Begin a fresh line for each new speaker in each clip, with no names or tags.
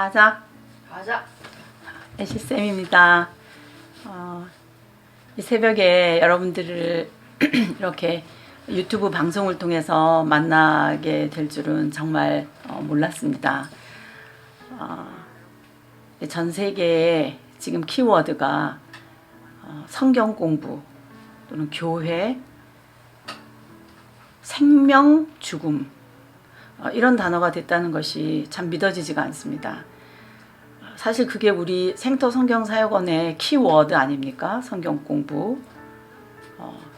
가자.
가자.
애쉬쌤입니다. 이 새벽에 여러분들을 이렇게 유튜브 방송을 통해서 만나게 될 줄은 정말 몰랐습니다. 전 세계에 지금 키워드가 성경 공부 또는 교회, 생명, 죽음 이런 단어가 됐다는 것이 참 믿어지지가 않습니다. 사실 그게 우리 생터 성경사역원의 키워드 아닙니까? 성경 공부.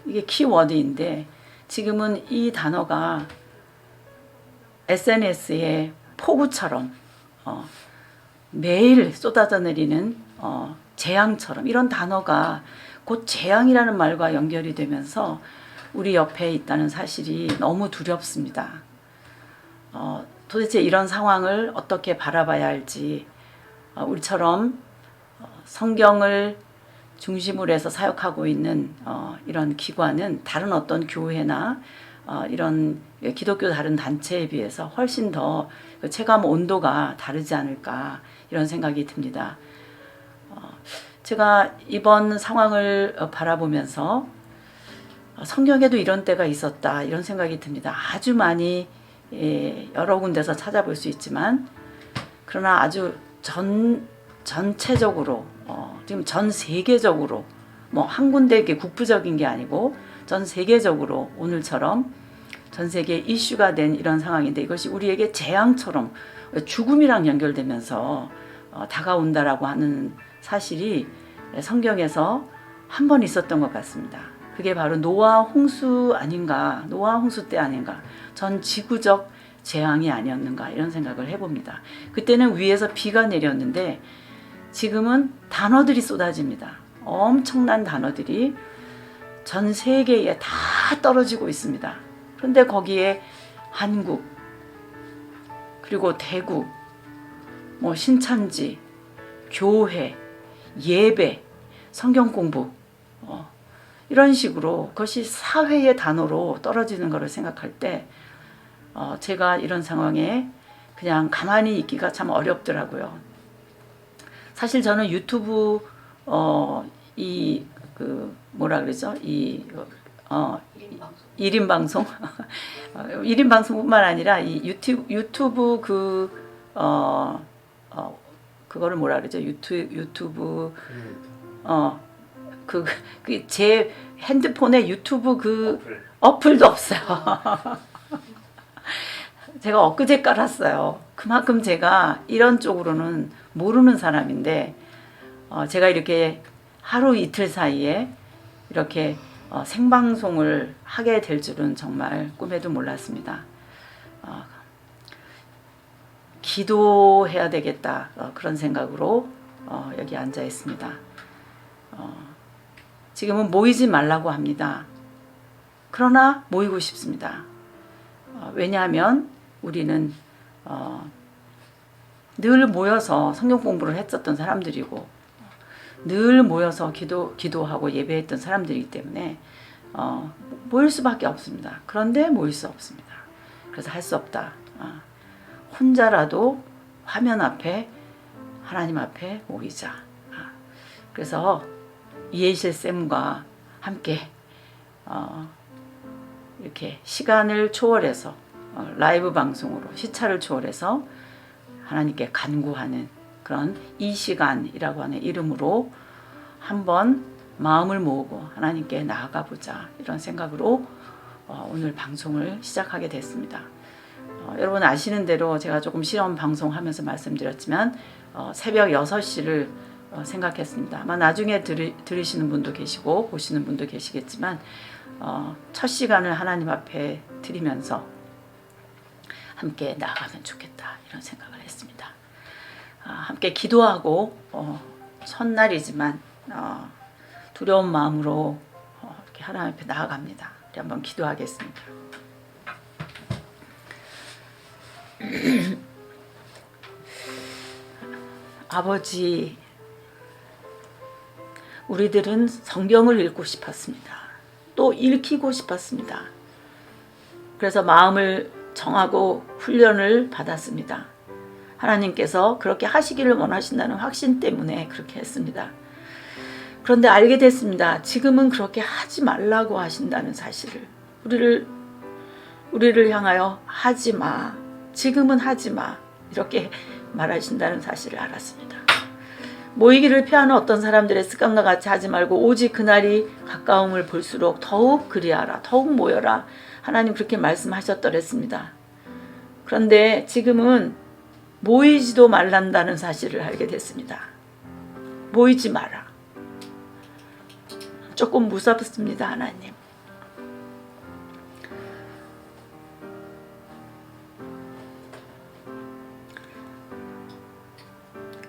이게 키워드인데 지금은 이 단어가 SNS의 폭우처럼 매일 쏟아져 내리는 재앙처럼 이런 단어가 곧 재앙이라는 말과 연결이 되면서 우리 옆에 있다는 사실이 너무 두렵습니다. 도대체 이런 상황을 어떻게 바라봐야 할지 우리처럼 성경을 중심으로 해서 사역하고 있는 이런 기관은 다른 어떤 교회나 이런 기독교 다른 단체에 비해서 훨씬 더 체감 온도가 다르지 않을까 이런 생각이 듭니다. 제가 이번 상황을 바라보면서 성경에도 이런 때가 있었다 이런 생각이 듭니다. 아주 많이 여러 군데서 찾아볼 수 있지만 그러나 아주 전체적으로 지금 전 세계적으로 뭐 한 군데 이렇게 국부적인 게 아니고 전 세계적으로 오늘처럼 전 세계 이슈가 된 이런 상황인데 이것이 우리에게 재앙처럼 죽음이랑 연결되면서 다가온다라고 하는 사실이 성경에서 한 번 있었던 것 같습니다. 그게 바로 노아 홍수 아닌가, 노아 홍수 때 아닌가, 전 지구적 재앙이 아니었는가 이런 생각을 해봅니다. 그때는 위에서 비가 내렸는데 지금은 단어들이 쏟아집니다. 엄청난 단어들이 전 세계에 다 떨어지고 있습니다. 그런데 거기에 한국, 그리고 대구, 뭐 신천지, 교회, 예배, 성경 공부 이런 식으로 그것이 사회의 단어로 떨어지는 것을 생각할 때 제가 이런 상황에 그냥 가만히 있기가 참 어렵더라고요. 사실 저는 유튜브 뭐라 그러죠? 1인 방송 1인 방송뿐만 아니라 이 유튜브 그거를 뭐라 그러죠? 유튜브 제 핸드폰에 유튜브 어플도 없어요. 제가 엊그제 깔았어요. 그만큼 제가 이런 쪽으로는 모르는 사람인데 제가 이렇게 하루 이틀 사이에 이렇게 생방송을 하게 될 줄은 정말 꿈에도 몰랐습니다. 기도해야 되겠다 그런 생각으로 여기 앉아 있습니다. 지금은 모이지 말라고 합니다. 그러나 모이고 싶습니다. 왜냐하면 우리는 늘 모여서 성경 공부를 했었던 사람들이고 늘 모여서 기도하고 예배했던 사람들이기 때문에 모일 수밖에 없습니다. 그런데 모일 수 없습니다. 그래서 할 수 없다. 혼자라도 화면 앞에 하나님 앞에 모이자. 그래서 이해실 쌤과 함께 이렇게 시간을 초월해서 라이브 방송으로 시차를 초월해서 하나님께 간구하는 그런 이 시간이라고 하는 이름으로 한번 마음을 모으고 하나님께 나아가 보자 이런 생각으로 오늘 방송을 시작하게 됐습니다. 여러분 아시는 대로 제가 조금 실험 방송하면서 말씀드렸지만 새벽 6시를 생각했습니다. 아마 나중에 들으시는 분도 계시고 보시는 분도 계시겠지만 첫 시간을 하나님 앞에 드리면서 함께 나아가면 좋겠다 이런 생각을 했습니다. 함께 기도하고 첫날이지만 두려운 마음으로 이렇게 하나님 앞에 나아갑니다. 우리 한번 기도하겠습니다. 아버지, 우리들은 성경을 읽고 싶었습니다. 또 읽히고 싶었습니다. 그래서 마음을 정하고 훈련을 받았습니다. 하나님께서 그렇게 하시기를 원하신다는 확신 때문에 그렇게 했습니다. 그런데 알게 됐습니다. 지금은 그렇게 하지 말라고 하신다는 사실을. 우리를 향하여 하지 마. 지금은 하지 마. 이렇게 말하신다는 사실을 알았습니다. 모이기를 피하는 어떤 사람들의 습관과 같이 하지 말고 오직 그날이 가까움을 볼수록 더욱 그리하라. 더욱 모여라. 하나님 그렇게 말씀하셨더랬습니다. 그런데 지금은 모이지도 말란다는 사실을 알게 됐습니다. 모이지 마라. 조금 무섭습니다, 하나님.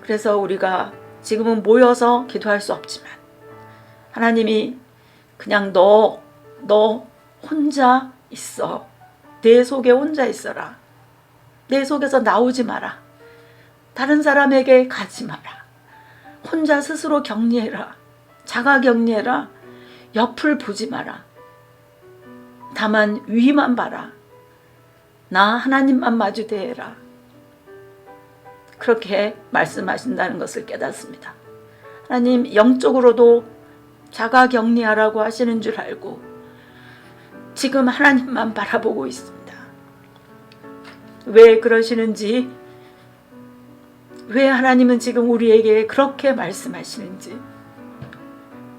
그래서 우리가 지금은 모여서 기도할 수 없지만 하나님이 그냥 너 혼자 있어. 내 속에 혼자 있어라. 내 속에서 나오지 마라. 다른 사람에게 가지 마라. 혼자 스스로 격리해라. 자가 격리해라. 옆을 보지 마라. 다만 위만 봐라. 나 하나님만 마주 대해라. 그렇게 말씀하신다는 것을 깨닫습니다. 하나님 영적으로도 자가 격리하라고 하시는 줄 알고 지금 하나님만 바라보고 있습니다. 왜 그러시는지, 왜 하나님은 지금 우리에게 그렇게 말씀하시는지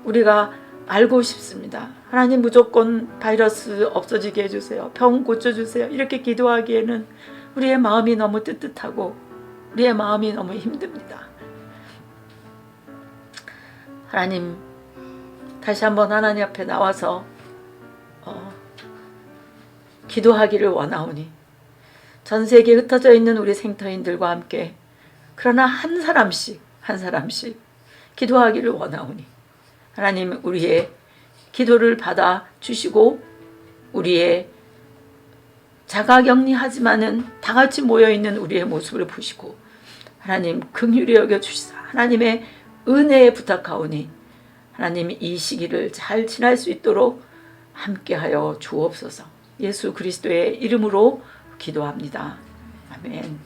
우리가 알고 싶습니다. 하나님 무조건 바이러스 없어지게 해주세요. 병 고쳐주세요. 이렇게 기도하기에는 우리의 마음이 너무 뜨뜻하고 우리의 마음이 너무 힘듭니다. 하나님, 다시 한번 하나님 앞에 나와서 기도하기를 원하오니 전 세계에 흩어져 있는 우리 생터인들과 함께 그러나 한 사람씩 기도하기를 원하오니 하나님 우리의 기도를 받아 주시고 우리의 자가격리하지만은 다 같이 모여있는 우리의 모습을 보시고 하나님 긍휼히 여겨주시사 하나님의 은혜에 부탁하오니 하나님 이 시기를 잘 지날 수 있도록 함께하여 주옵소서. 예수 그리스도의 이름으로 기도합니다. 아멘.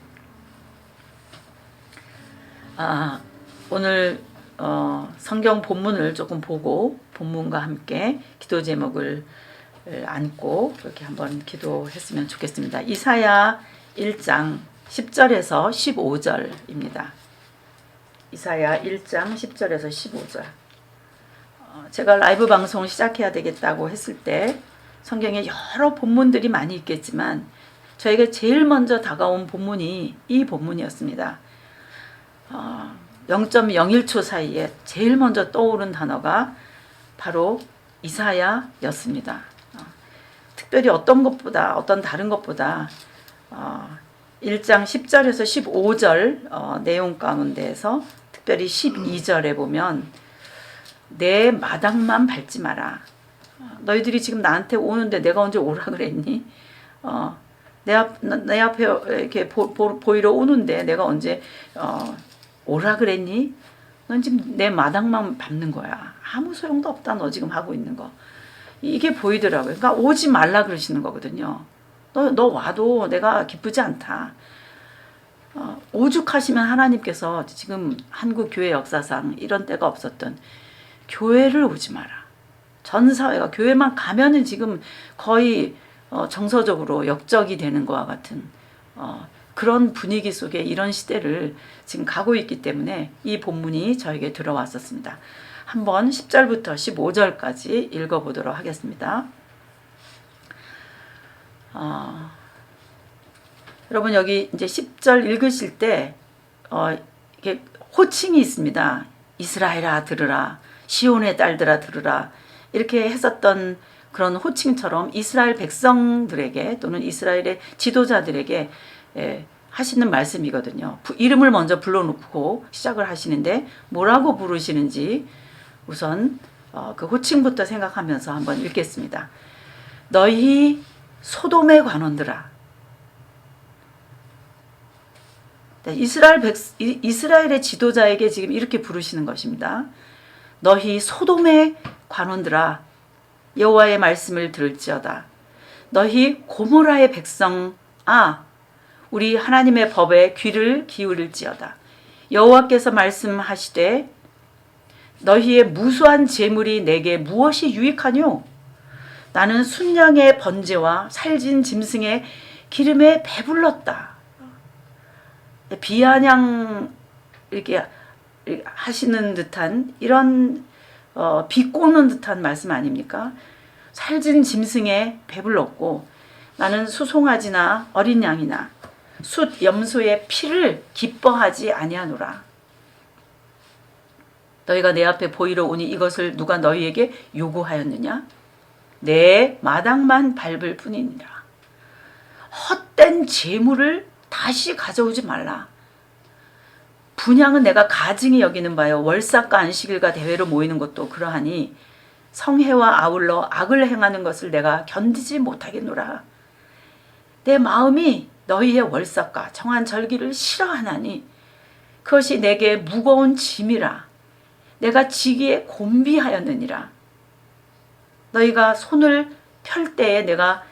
오늘 성경 본문을 조금 보고 본문과 함께 기도 제목을 안고 그렇게 한번 기도했으면 좋겠습니다. 이사야 1장 10절에서 15절입니다. 이사야 1장 10절에서 15절. 제가 라이브 방송 시작해야 되겠다고 했을 때 성경에 여러 본문들이 많이 있겠지만 저에게 제일 먼저 다가온 본문이 이 본문이었습니다. 0.01초 사이에 제일 먼저 떠오른 단어가 바로 이사야였습니다. 특별히 어떤 다른 것보다 1장 10절에서 15절 내용 가운데에서 특별히 12절에 보면 내 마당만 밟지 마라. 너희들이 지금 나한테 오는데 내가 언제 오라 그랬니? 내 앞에 이렇게 보이러 오는데 내가 언제 오라 그랬니? 넌 지금 내 마당만 밟는 거야. 아무 소용도 없다. 너 지금 하고 있는 거. 이게 보이더라고요. 그러니까 오지 말라 그러시는 거거든요. 너 와도 내가 기쁘지 않다. 오죽하시면 하나님께서 지금 한국 교회 역사상 이런 때가 없었던 교회를 오지 마라. 전 사회가 교회만 가면은 지금 거의 정서적으로 역적이 되는 것과 같은 그런 분위기 속에 이런 시대를 지금 가고 있기 때문에 이 본문이 저에게 들어왔었습니다. 한번 10절부터 15절까지 읽어보도록 하겠습니다. 여러분 여기 이제 10절 읽으실 때 이게 호칭이 있습니다. 이스라엘아 들으라, 시온의 딸들아 들으라 이렇게 했었던 그런 호칭처럼 이스라엘 백성들에게 또는 이스라엘의 지도자들에게 하시는 말씀이거든요. 이름을 먼저 불러놓고 시작을 하시는데 뭐라고 부르시는지 우선 그 호칭부터 생각하면서 한번 읽겠습니다. 너희 소돔의 관원들아. 이스라엘의 지도자에게 지금 이렇게 부르시는 것입니다. 너희 소돔의 관원들아, 여호와의 말씀을 들을지어다. 너희 고모라의 백성아, 우리 하나님의 법에 귀를 기울일지어다. 여호와께서 말씀하시되 너희의 무수한 재물이 내게 무엇이 유익하뇨? 나는 순양의 번제와 살진 짐승의 기름에 배불렀다. 비아냥 이렇게 하시는 듯한 이런 비꼬는 듯한 말씀 아닙니까? 살진 짐승에 배불렀고 나는 수송아지나 어린 양이나 숫 염소의 피를 기뻐하지 아니하노라. 너희가 내 앞에 보이러 오니 이것을 누가 너희에게 요구하였느냐? 내 마당만 밟을 뿐이니라. 헛된 재물을 다시 가져오지 말라. 분향은 내가 가증히 여기는 바요. 월삭과 안식일과 대회로 모이는 것도 그러하니 성회와 아울러 악을 행하는 것을 내가 견디지 못하겠노라. 내 마음이 너희의 월삭과 정한 절기를 싫어하나니 그것이 내게 무거운 짐이라. 내가 지기에 곤비하였느니라. 너희가 손을 펼 때에 내가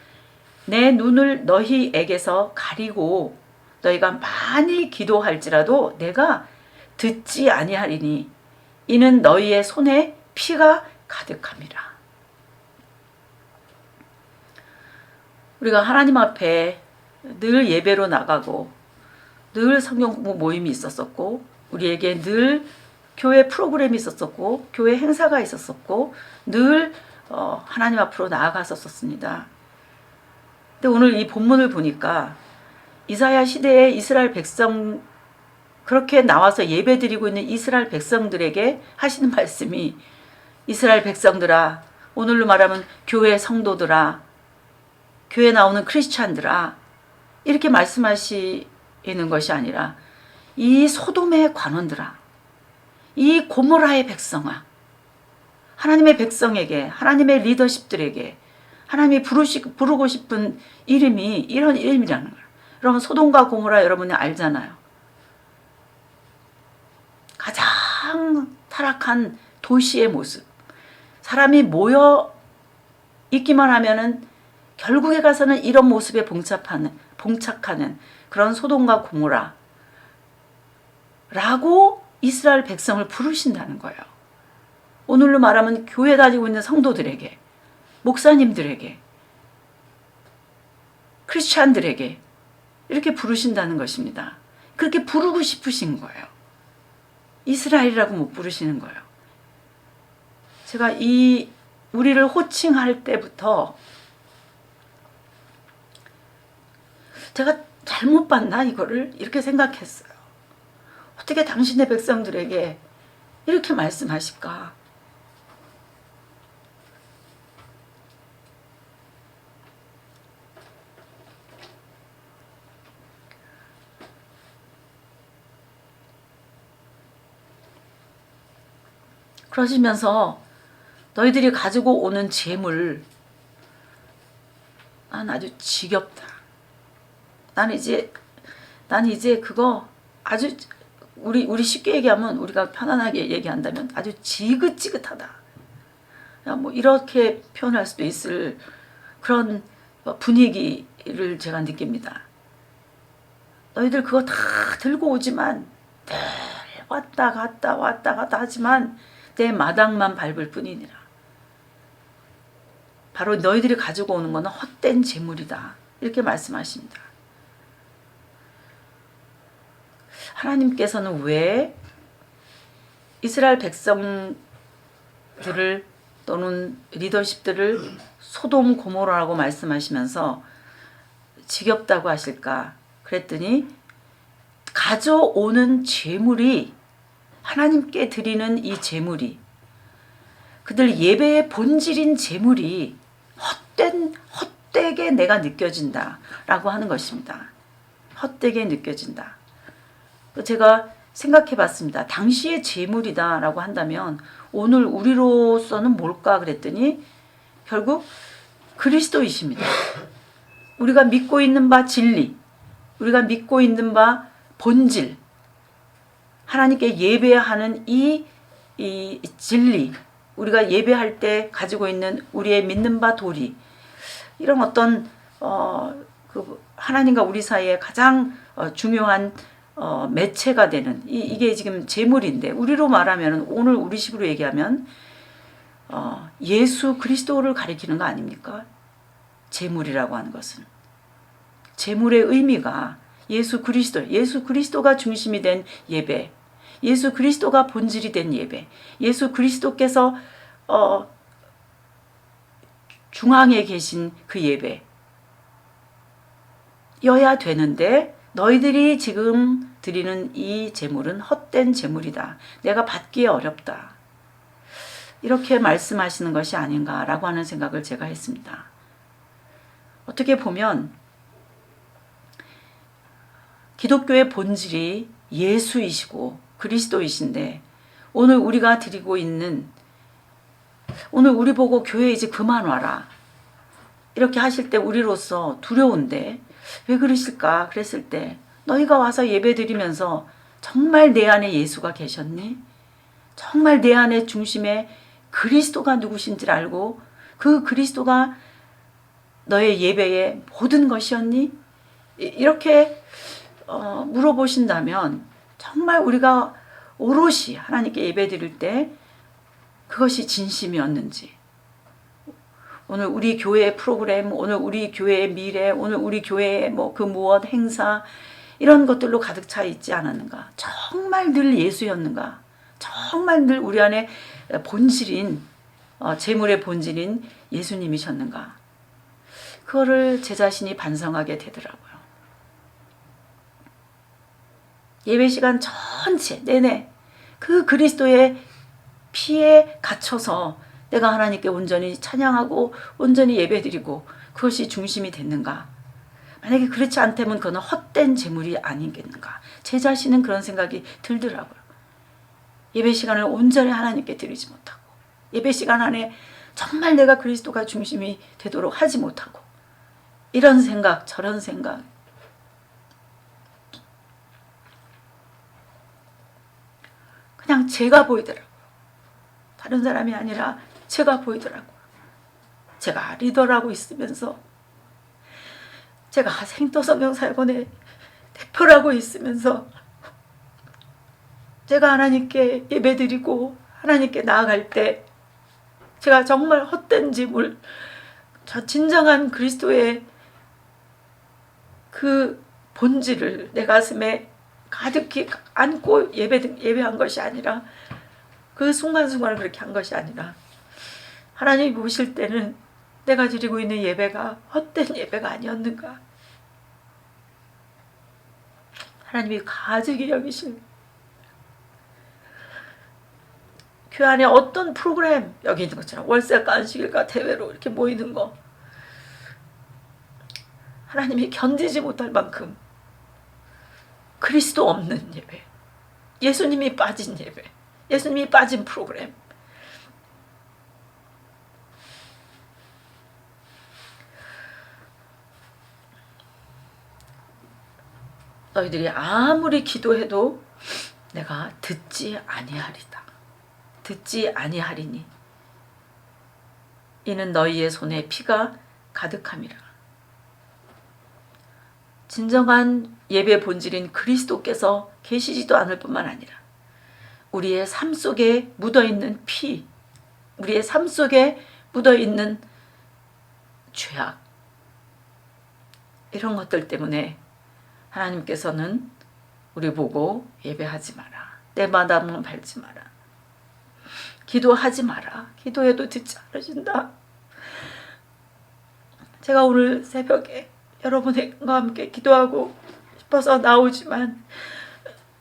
내 눈을 너희에게서 가리고 너희가 많이 기도할지라도 내가 듣지 아니하리니 이는 너희의 손에 피가 가득함이라. 우리가 하나님 앞에 늘 예배로 나가고 늘 성경 공부 모임이 있었었고 우리에게 늘 교회 프로그램이 있었었고 교회 행사가 있었었고 늘 하나님 앞으로 나아갔었습니다. 근데 오늘 이 본문을 보니까 이사야 시대의 이스라엘 백성 그렇게 나와서 예배드리고 있는 이스라엘 백성들에게 하시는 말씀이 이스라엘 백성들아, 오늘로 말하면 교회 성도들아, 교회 나오는 크리스찬들아 이렇게 말씀하시는 것이 아니라 이 소돔의 관원들아, 이 고모라의 백성아, 하나님의 백성에게, 하나님의 리더십들에게 하나님이 부르고 싶은 이름이 이런 이름이라는 거예요. 여러분 소돔과 고모라 여러분이 알잖아요. 가장 타락한 도시의 모습. 사람이 모여 있기만 하면은 결국에 가서는 이런 모습에 봉착하는 그런 소돔과 고모라 라고 이스라엘 백성을 부르신다는 거예요. 오늘로 말하면 교회 다니고 있는 성도들에게, 목사님들에게, 크리스찬들에게 이렇게 부르신다는 것입니다. 그렇게 부르고 싶으신 거예요. 이스라엘이라고 못 부르시는 거예요. 제가 우리를 호칭할 때부터 제가 잘못 봤나 이거를 이렇게 생각했어요. 어떻게 당신의 백성들에게 이렇게 말씀하실까? 그러시면서 너희들이 가지고 오는 재물 난 아주 지겹다. 난 이제 그거 아주 우리 쉽게 얘기하면 우리가 편안하게 얘기한다면 아주 지긋지긋하다. 뭐 이렇게 표현할 수도 있을 그런 분위기를 제가 느낍니다. 너희들 그거 다 들고 오지만 늘 왔다 갔다 하지만 내 마당만 밟을 뿐이니라. 바로 너희들이 가지고 오는 것은 헛된 재물이다. 이렇게 말씀하십니다. 하나님께서는 왜 이스라엘 백성들을 또는 리더십들을 소돔 고모라라고 말씀하시면서 지겹다고 하실까? 그랬더니 가져오는 재물이 하나님께 드리는 이 재물이 그들 예배의 본질인 재물이 헛되게 내가 느껴진다 라고 하는 것입니다. 헛되게 느껴진다. 제가 생각해 봤습니다. 당시의 재물이다 라고 한다면 오늘 우리로서는 뭘까 그랬더니 결국 그리스도이십니다. 우리가 믿고 있는 바 진리, 우리가 믿고 있는 바 본질, 하나님께 예배하는 이 진리, 우리가 예배할 때 가지고 있는 우리의 믿는 바 도리, 이런 어떤 그 하나님과 우리 사이에 가장 중요한 매체가 되는 이게 지금 재물인데, 우리로 말하면, 오늘 우리식으로 얘기하면 예수 그리스도를 가리키는 거 아닙니까? 재물이라고 하는 것은 재물의 의미가 예수 그리스도가 중심이 된 예배, 예수 그리스도가 본질이 된 예배, 예수 그리스도께서 중앙에 계신 그 예배 여야 되는데, 너희들이 지금 드리는 이 제물은 헛된 제물이다. 내가 받기에 어렵다. 이렇게 말씀하시는 것이 아닌가라고 하는 생각을 제가 했습니다. 어떻게 보면 기독교의 본질이 예수이시고 그리스도이신데, 오늘 우리가 드리고 있는, 오늘 우리 보고 교회 이제 그만 와라 이렇게 하실 때 우리로서 두려운데, 왜 그러실까? 그랬을 때, 너희가 와서 예배 드리면서 정말 내 안에 예수가 계셨니? 정말 내 안에 중심에 그리스도가 누구신지를 알고 그 그리스도가 너의 예배의 모든 것이었니? 이렇게 물어보신다면, 정말 우리가 오롯이 하나님께 예배 드릴 때 그것이 진심이었는지, 오늘 우리 교회의 프로그램, 오늘 우리 교회의 미래, 오늘 우리 교회의 그 무엇 행사, 이런 것들로 가득 차 있지 않았는가? 정말 늘 예수였는가? 정말 늘 우리 안에 본질인, 재물의 본질인 예수님이셨는가? 그거를 제 자신이 반성하게 되더라고요. 예배 시간 전체 내내 그 그리스도의 피에 갇혀서 내가 하나님께 온전히 찬양하고 온전히 예배드리고 그것이 중심이 됐는가? 만약에 그렇지 않다면 그거는 헛된 재물이 아니겠는가? 제 자신은 그런 생각이 들더라고요. 예배 시간을 온전히 하나님께 드리지 못하고, 예배 시간 안에 정말 내가 그리스도가 중심이 되도록 하지 못하고, 이런 생각 저런 생각, 그냥 제가 보이더라고요. 다른 사람이 아니라 제가 보이더라고요. 제가 리더라고 있으면서, 제가 생도성경사역원의 대표라고 있으면서, 제가 하나님께 예배드리고 하나님께 나아갈 때 제가 정말 헛된 재물, 저 진정한 그리스도의 그 본질을 내 가슴에 가득히 안고 예배한 것이 아니라, 그 순간순간을 그렇게 한 것이 아니라, 하나님이 보실 때는 내가 드리고 있는 예배가 헛된 예배가 아니었는가? 하나님이 가증히 여기실, 교회 안에 어떤 프로그램, 여기 있는 것처럼 월세가 안식일과 대회로 이렇게 모이는 거, 하나님이 견디지 못할 만큼 그리스도 없는 예배, 예수님이 빠진 예배, 예수님이 빠진 프로그램, 너희들이 아무리 기도해도 내가 듣지 아니하리다. 듣지 아니하리니 이는 너희의 손에 피가 가득함이라. 진정한 예배 본질인 그리스도께서 계시지도 않을 뿐만 아니라 우리의 삶 속에 묻어있는 피, 우리의 삶 속에 묻어있는 죄악, 이런 것들 때문에 하나님께서는 우리 보고 예배하지 마라, 내 마당은 밟지 마라, 기도하지 마라, 기도해도 듣지 않으신다. 제가 오늘 새벽에 여러분과 함께 기도하고 싶어서 나오지만,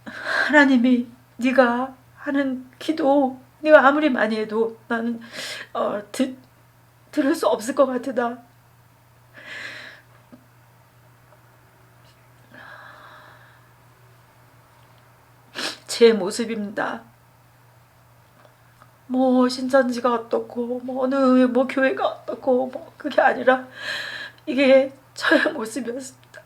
하나님이 네가 하는 기도, 네가 아무리 많이 해도 나는 들을 수 없을 것 같으다. 제 모습입니다. 신천지가 어떻고 어느 교회가 어떻고 그게 아니라 이게 저의 모습이었습니다.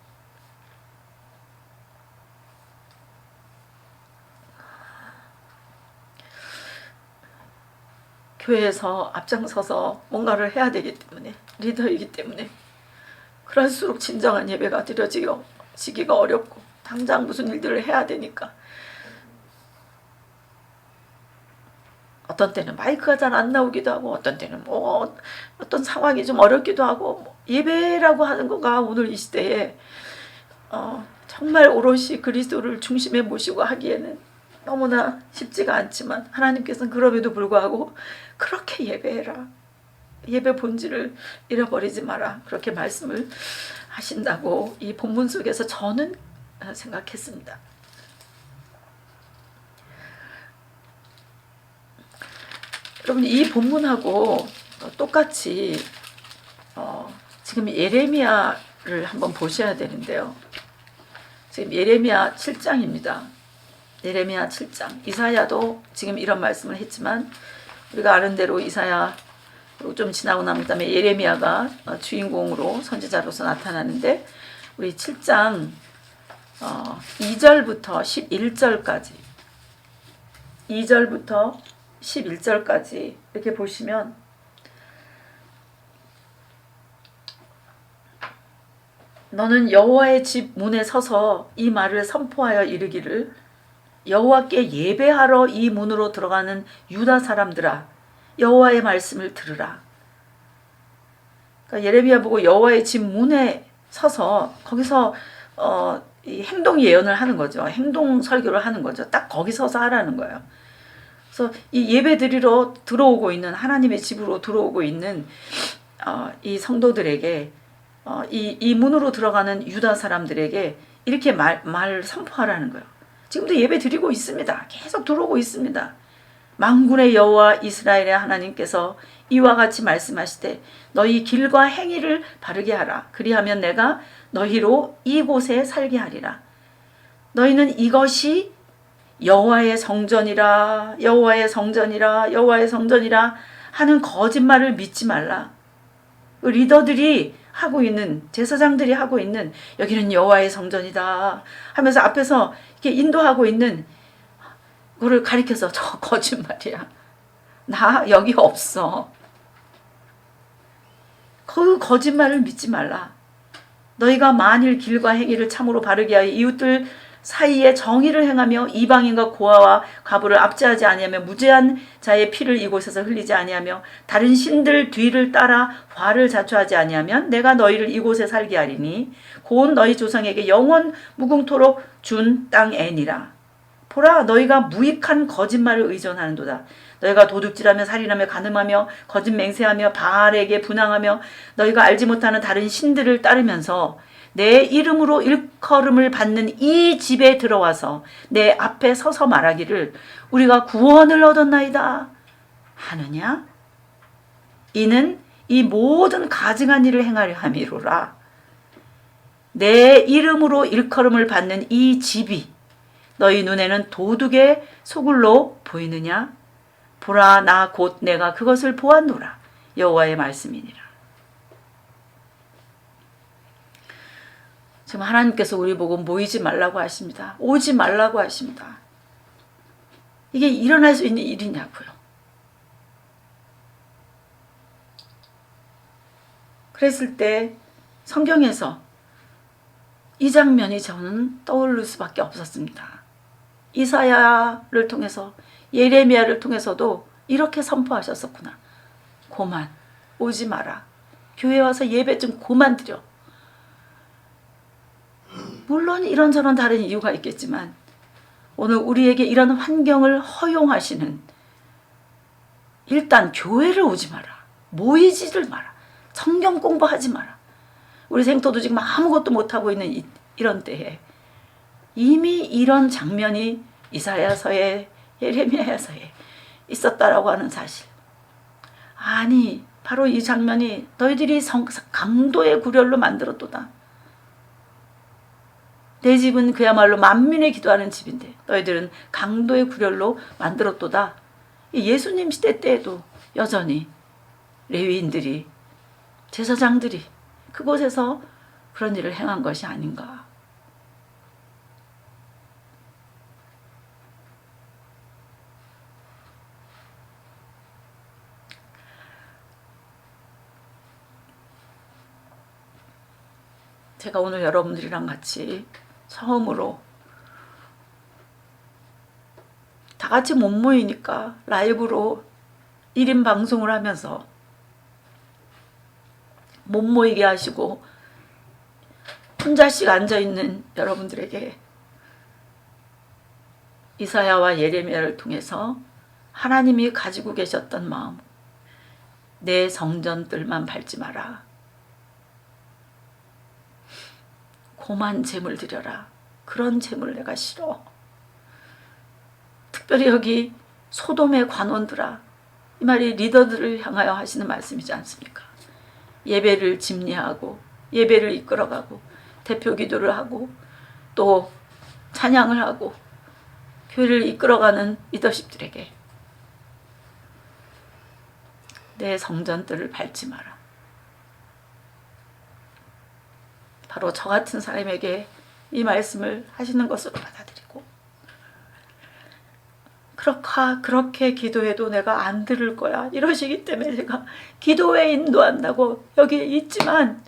교회에서 앞장서서 뭔가를 해야 되기 때문에, 리더이기 때문에 그럴수록 진정한 예배가 드려지기가 어렵고 당장 무슨 일들을 해야 되니까 어떤 때는 마이크가 잘 안 나오기도 하고 어떤 때는 뭐 어떤 상황이 좀 어렵기도 하고 뭐 예배라고 하는 거가 오늘 이 시대에 정말 오롯이 그리스도를 중심에 모시고 하기에는 너무나 쉽지가 않지만 하나님께서는 그럼에도 불구하고 그렇게 예배해라. 예배 본질을 잃어버리지 마라. 그렇게 말씀을 하신다고 이 본문 속에서 저는 생각했습니다. 여러분 이 본문하고 똑같이 지금 예레미야를 한번 보셔야 되는데요. 지금 예레미야 7장입니다. 예레미야 7장. 이사야도 지금 이런 말씀을 했지만 우리가 아는 대로 이사야 그리고 좀 지나고 난 다음에 예레미야가 주인공으로 선지자로서 나타나는데 우리 7장 2절부터 11절까지 2절부터 11절까지 이렇게 보시면 너는 여호와의 집 문에 서서 이 말을 선포하여 이르기를 여호와께 예배하러 이 문으로 들어가는 유다 사람들아 여호와의 말씀을 들으라. 그러니까 예레미야 보고 여호와의 집 문에 서서 거기서 이 행동 예언을 하는 거죠. 행동 설교를 하는 거죠. 딱 거기 서서 하라는 거예요. 그래서 이 예배 드리러 들어오고 있는 하나님의 집으로 들어오고 있는 이 성도들에게 이 문으로 들어가는 유다 사람들에게 이렇게 말 선포하라는 거예요. 지금도 예배 드리고 있습니다. 계속 들어오고 있습니다. 만군의 여호와 이스라엘의 하나님께서 이와 같이 말씀하시되 너희 길과 행위를 바르게 하라. 그리하면 내가 너희로 이곳에 살게 하리라. 너희는 이것이 여호와의 성전이라 여호와의 성전이라 여호와의 성전이라 하는 거짓말을 믿지 말라. 리더들이 하고 있는 제사장들이 하고 있는 여기는 여호와의 성전이다 하면서 앞에서 이렇게 인도하고 있는 그거를 가리켜서 저 거짓말이야. 나 여기 없어. 그 거짓말을 믿지 말라. 너희가 만일 길과 행위를 참으로 바르게 하여 이웃들 사이에 정의를 행하며 이방인과 고아와 과부를 압제하지 아니하며 무죄한 자의 피를 이곳에서 흘리지 아니하며 다른 신들 뒤를 따라 화를 자초하지 아니하면 내가 너희를 이곳에 살게 하리니 곧 너희 조상에게 영원 무궁토록 준 땅에니라. 보라 너희가 무익한 거짓말을 의존하는도다. 너희가 도둑질하며 살인하며 간음하며 거짓 맹세하며 바알에게 분향하며 너희가 알지 못하는 다른 신들을 따르면서 내 이름으로 일컬음을 받는 이 집에 들어와서 내 앞에 서서 말하기를 우리가 구원을 얻었나이다 하느냐? 이는 이 모든 가증한 일을 행하려 함이로라. 내 이름으로 일컬음을 받는 이 집이 너희 눈에는 도둑의 소굴로 보이느냐? 보라 나 곧 내가 그것을 보았노라. 여호와의 말씀이니라. 지금 하나님께서 우리 보고 모이지 말라고 하십니다. 오지 말라고 하십니다. 이게 일어날 수 있는 일이냐고요. 그랬을 때 성경에서 이 장면이 저는 떠오를 수밖에 없었습니다. 이사야를 통해서 예레미야를 통해서도 이렇게 선포하셨었구나. 고만 오지 마라. 교회 와서 예배 좀 고만 드려. 물론 이런저런 다른 이유가 있겠지만 오늘 우리에게 이런 환경을 허용하시는 일단 교회를 오지 마라. 모이지를 마라. 성경 공부하지 마라. 우리 생토도 지금 아무것도 못하고 있는 이런 때에 이미 이런 장면이 이사야서에 예레미야서에 있었다라고 하는 사실. 아니 바로 이 장면이 너희들이 강도의 구렬로 만들었도다. 내 집은 그야말로 만민의 기도하는 집인데 너희들은 강도의 구렬로 만들었도다. 예수님 시대 때에도 여전히 레위인들이 제사장들이 그곳에서 그런 일을 행한 것이 아닌가. 제가 오늘 여러분들이랑 같이 처음으로 다 같이 못 모이니까 라이브로 1인 방송을 하면서 못 모이게 하시고 혼자씩 앉아있는 여러분들에게 이사야와 예레미야를 통해서 하나님이 가지고 계셨던 마음, 내 성전들만 밟지 마라, 고만 제물 드려라, 그런 제물 내가 싫어. 특별히 여기 소돔의 관원들아, 이 말이 리더들을 향하여 하시는 말씀이지 않습니까? 예배를 집례하고 예배를 이끌어가고 대표 기도를 하고 또 찬양을 하고 교회를 이끌어가는 리더십들에게 내 성전들을 밟지 마라. 바로 저 같은 사람에게 이 말씀을 하시는 것으로 받아들이고, 그렇게 기도해도 내가 안 들을 거야 이러시기 때문에 제가 기도에 인도한다고 여기에 있지만,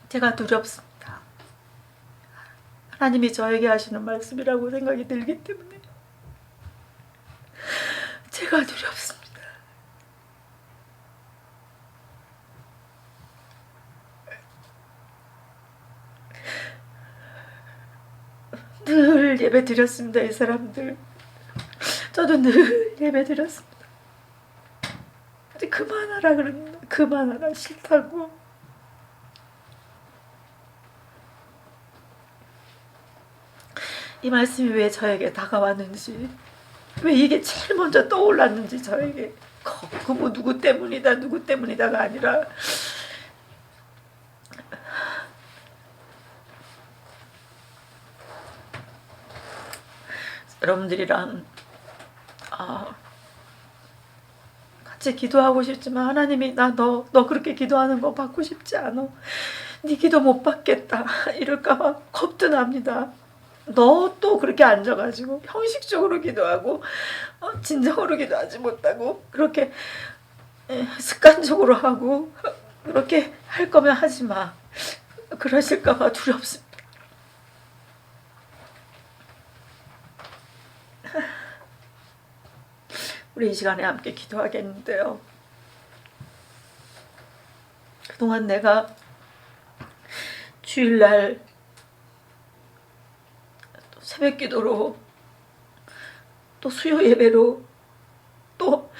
제가 두렵습니다. 하나님이 저에게 하시는 말씀이라고 생각이 들기 때문에 제가 두렵습니다. 늘 예배 드렸습니다. 이 사람들, 저도 늘 예배 드렸습니다. 그만하라 그럽니다. 그만하라, 싫다고. 이 말씀이 왜 저에게 다가왔는지, 왜 이게 제일 먼저 떠올랐는지, 저에게 그 뭐 누구 때문이다가 아니라 여러분들이랑 같이 기도하고 싶지만 하나님이 너 그렇게 기도하는 거 받고 싶지 않아, 네 기도 못 받겠다 이럴까봐 겁도 납니다. 너 또 그렇게 앉아가지고 형식적으로 기도하고 진정으로 기도하지 못하고 그렇게 습관적으로 하고 그렇게 할 거면 하지 마, 그러실까봐 두렵습니다. 우리 이 시간에 함께 기도하겠는데요, 그동안 내가 주일날 또 새벽 기도로 또 수요 예배로 또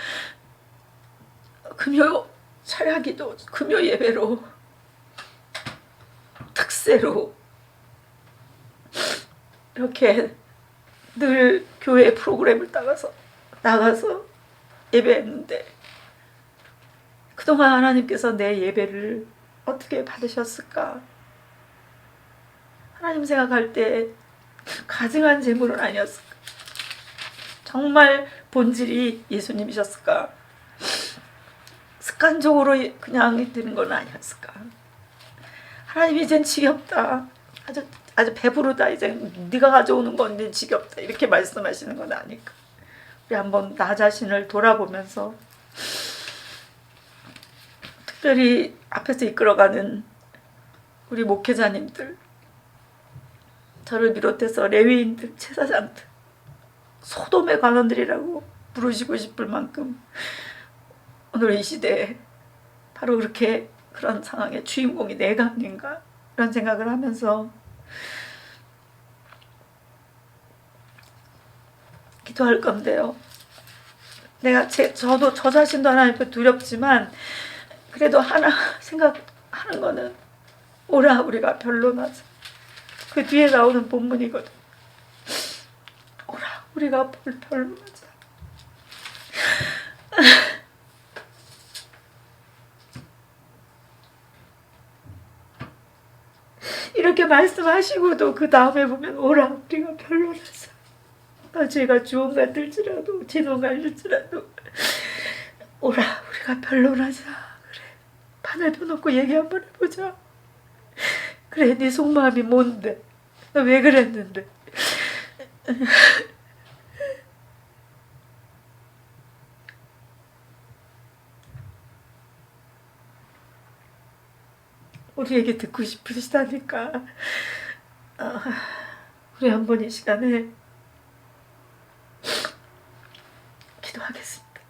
금요 철야기도, 금요 예배로, 특세로 이렇게 늘 교회 프로그램을 나가서 예배했는데, 그동안 하나님께서 내 예배를 어떻게 받으셨을까? 하나님 생각할 때 가증한 제물은 아니었을까? 정말 본질이 예수님이셨을까? 습관적으로 그냥 드는 건 아니었을까? 하나님 이젠 지겹다, 아주 배부르다, 이제 네가 가져오는 건 이제 지겹다, 이렇게 말씀하시는 건 아닐까? 우리 한번 나 자신을 돌아보면서, 특별히 앞에서 이끌어가는 우리 목회자님들, 저를 비롯해서 레위인들, 제사장들, 소돔의 관원들이라고 부르시고 싶을 만큼 오늘 이 시대에 바로 그런 상황의 주인공이 내가 아닌가, 이런 생각을 하면서 기도할 건데요, 저도 저 자신도 하나님 앞에 두렵지만 그래도 하나 생각하는 거는, 오라 우리가 변론하자. 그 뒤에 나오는 본문이거든. 오라 우리가 변론하자. 이렇게 말씀하시고도 그 다음에 보면 오라 우리가 변론하자. 죄가 주원 같을지라도 진원 같을지라도 오라 우리가 변론하자. 그래, 판을 펴놓고 얘기 한번 해보자. 그래, 네 속마음이 뭔데? 너 왜 그랬는데?
우리에게 듣고 싶으시다니까. 우리 한번 이 시간에 기도하겠습니다.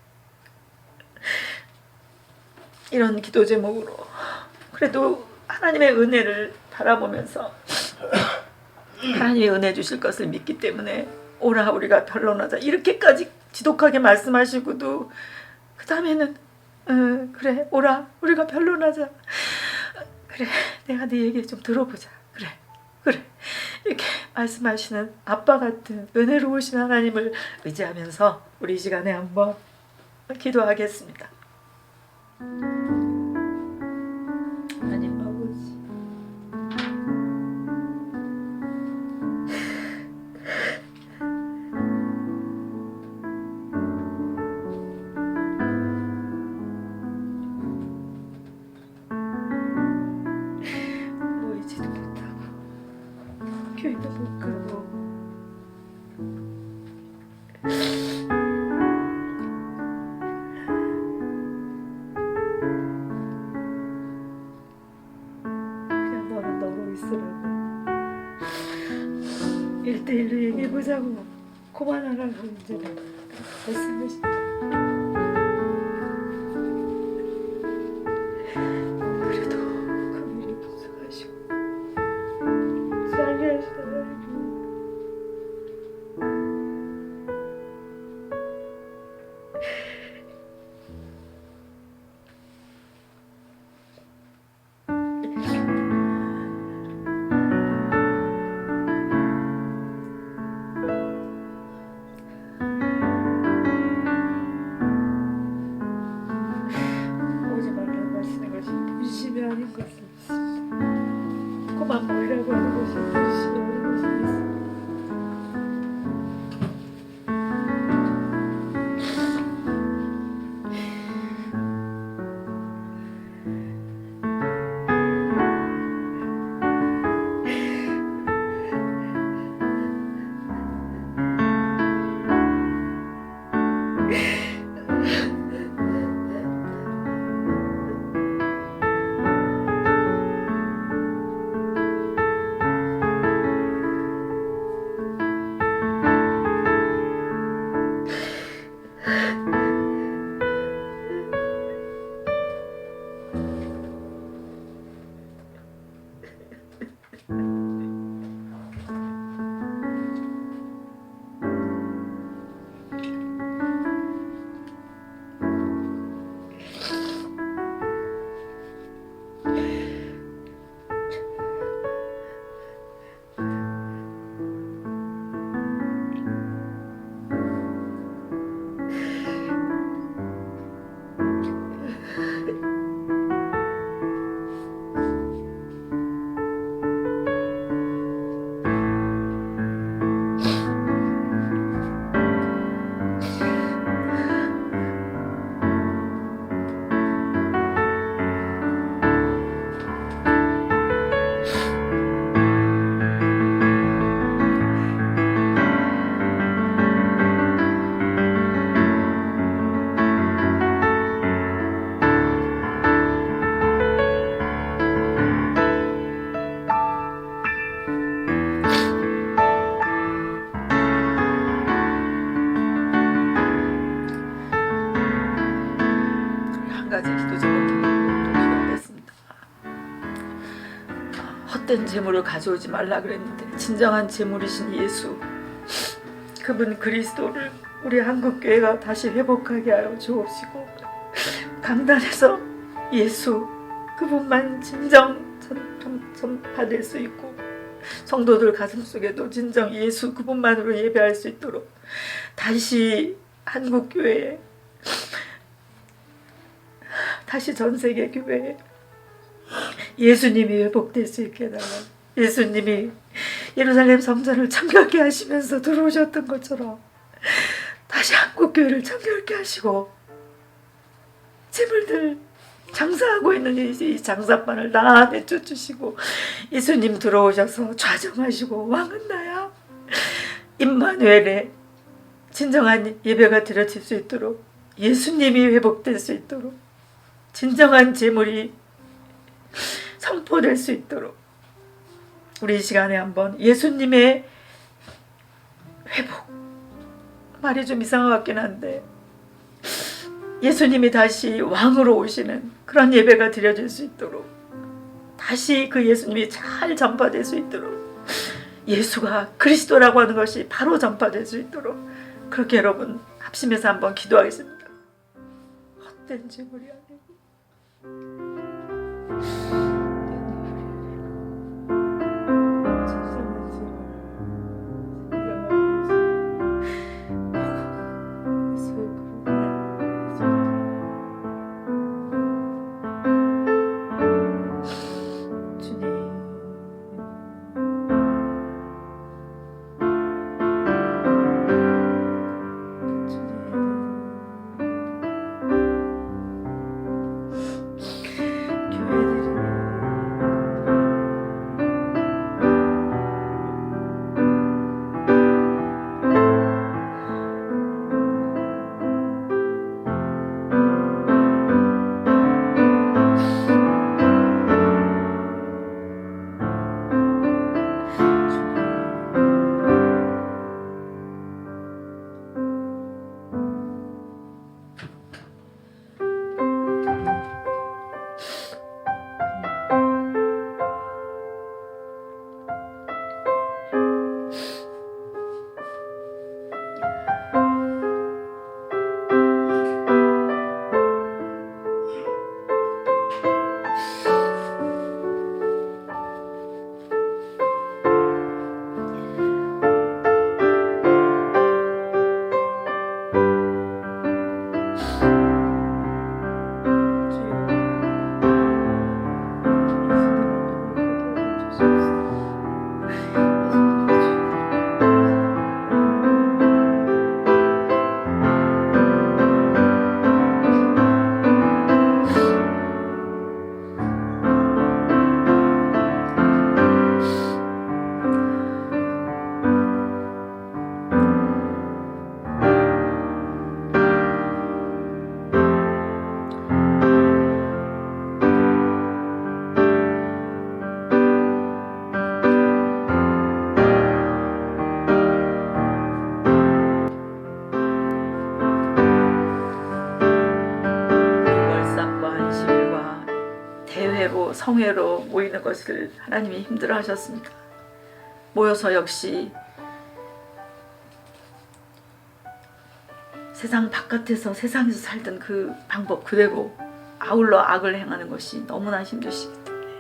이런 기도 제목으로 그래도 하나님의 은혜를 바라보면서 하나님의 은혜 주실 것을 믿기 때문에 오라 우리가 변론하자 이렇게까지 지독하게 말씀하시고도 그 다음에는 그래 오라 우리가 변론하자, 그래 내가 네 얘기 좀 들어보자, 그래 이렇게 말씀하시는 아빠 같은 은혜로우신 하나님을 의지하면서 우리 이 시간에 한번 기도하겠습니다. 하나님 아버지, 모이지도 못하고 교회도 못 가고 그냥 너는 너로 있으라고 1대1로 얘기해보자고 그만하라고 이제는 말씀하신다. 그래도 그 일이 부족하시고 살게 하시더라고. 오지 말라고 하시는 것이 본심이 아닌 것을 믿습니다. 그만 모이라고 하는 것이 본심이 아닌 것을 믿습니다. 한 가지 기도 제목으로 기도하겠습니다. 헛된 재물을 가져오지 말라 그랬는데 진정한 재물이신 예수, 그분 그리스도를 우리 한국교회가 다시 회복하게 하여 주옵시고, 강단에서 예수 그분만 진정 전파될 수 있고 성도들 가슴속에도 진정 예수 그분만으로 예배할 수 있도록 다시 한국교회에, 다시 전세계 교회에 예수님이 회복될 수 있게 해달라. 예수님이 예루살렘 성전을 정결케 하시면서 들어오셨던 것처럼 다시 한국교회를 정결케 하시고, 재물들 장사하고 있는 이 장사반을 다 내쫓으시고 예수님 들어오셔서 좌정하시고 왕은 나야 임마누엘의 진정한 예배가 드려질 수 있도록, 예수님이 회복될 수 있도록, 진정한 재물이 선포될 수 있도록 우리 이 시간에 한번 예수님의 회복, 말이 좀 이상한 것 같긴 한데 예수님이 다시 왕으로 오시는 그런 예배가 드려질 수 있도록, 다시 그 예수님이 잘 전파될 수 있도록, 예수가 그리스도라고 하는 것이 바로 전파될 수 있도록 그렇게 여러분 합심해서 한번 기도하겠습니다. 헛된 증오리 아니고 성회로 모이는 것을 하나님이 힘들어 하셨습니다. 모여서 역시 세상 바깥에서 세상에서 살던 그 방법 그대로 아울러 악을 행하는 것이 너무나 힘드시기 때문에,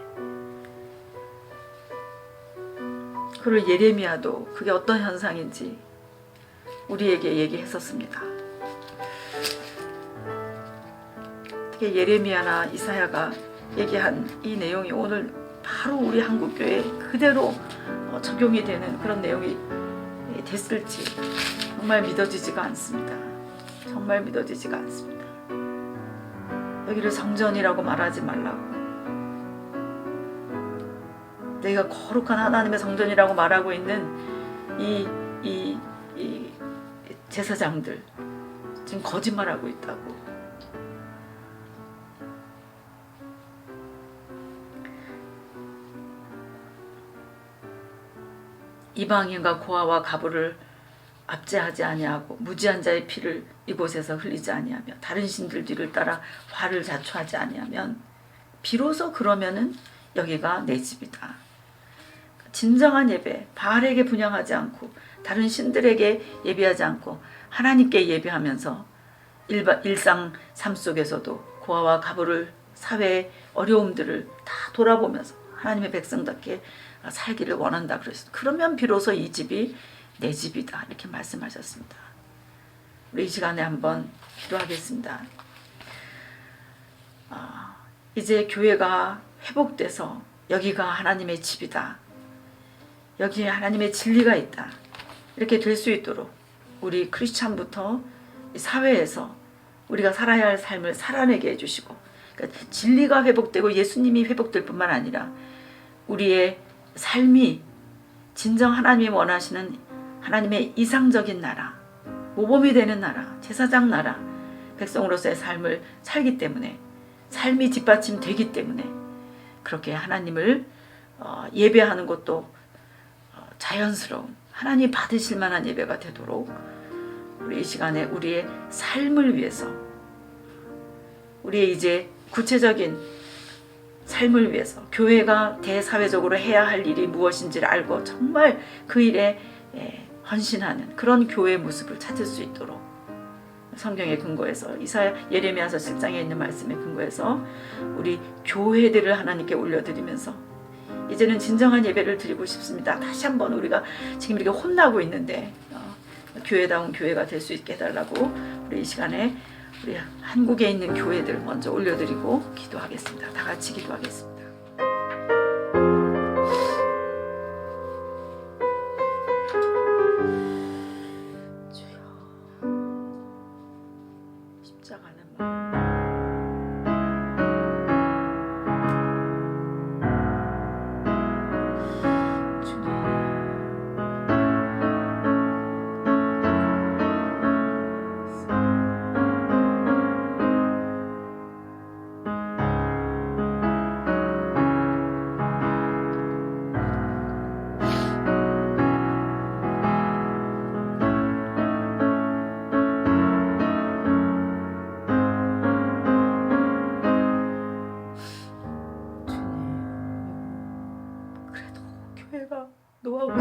그리고 예레미야도 그게 어떤 현상인지 우리에게 얘기했었습니다. 특히 예레미야나 이사야가 얘기한 이 내용이 오늘 바로 우리 한국교회에 그대로 적용이 되는 그런 내용이 됐을지 정말 믿어지지가 않습니다. 정말 믿어지지가 않습니다. 여기를 성전이라고 말하지 말라고, 내가 거룩한 하나님의 성전이라고 말하고 있는 이 제사장들 지금 거짓말하고 있다고. 이방인과 고아와 가부를 압제하지 아니하고 무지한 자의 피를 이곳에서 흘리지 아니하며 다른 신들 뒤를 따라 화를 자초하지 아니하면 비로소 그러면은 여기가 내 집이다. 진정한 예배, 바알에게 분향하지 않고 다른 신들에게 예배하지 않고 하나님께 예배하면서 일상 삶 속에서도 고아와 가부를, 사회의 어려움들을 다 돌아보면서 하나님의 백성답게 살기를 원한다 그랬어요. 그러면 비로소 이 집이 내 집이다 이렇게 말씀하셨습니다. 우리 이 시간에 한번 기도하겠습니다. 이제 교회가 회복돼서 여기가 하나님의 집이다, 여기에 하나님의 진리가 있다 이렇게 될 수 있도록 우리 크리스찬부터 사회에서 우리가 살아야 할 삶을 살아내게 해주시고, 그러니까 진리가 회복되고 예수님이 회복될 뿐만 아니라 우리의 삶이 진정 하나님이 원하시는 하나님의 이상적인 나라, 모범이 되는 나라, 제사장 나라, 백성으로서의 삶을 살기 때문에, 삶이 뒷받침되기 때문에 그렇게 하나님을 예배하는 것도 자연스러운 하나님 받으실 만한 예배가 되도록 우리 이 시간에 우리의 삶을 위해서 우리의 이제 구체적인 삶을 위해서 교회가 대사회적으로 해야 할 일이 무엇인지를 알고 정말 그 일에 헌신하는 그런 교회의 모습을 찾을 수 있도록 성경에 근거해서 예레미야서 10장에 있는 말씀에 근거해서 우리 교회들을 하나님께 올려드리면서 이제는 진정한 예배를 드리고 싶습니다. 다시 한번 우리가 지금 이렇게 혼나고 있는데 교회다운 교회가 될 수 있게 해달라고 우리 이 시간에 우리 한국에 있는 교회들 먼저 올려드리고 기도하겠습니다. 다 같이 기도하겠습니다. 십자가는 마음 교회가 노하고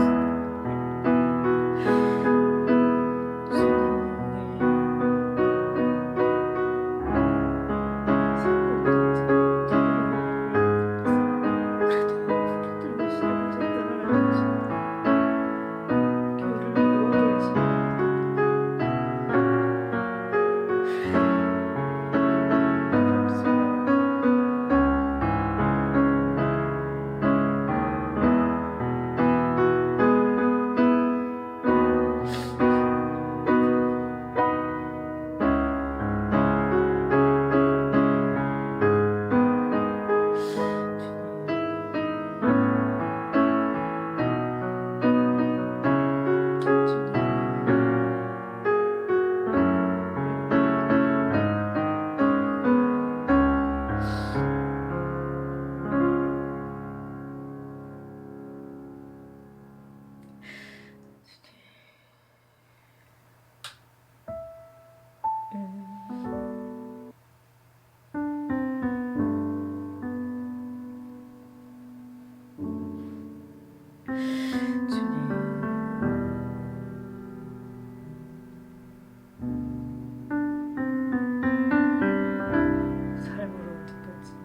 삶으로 덮어진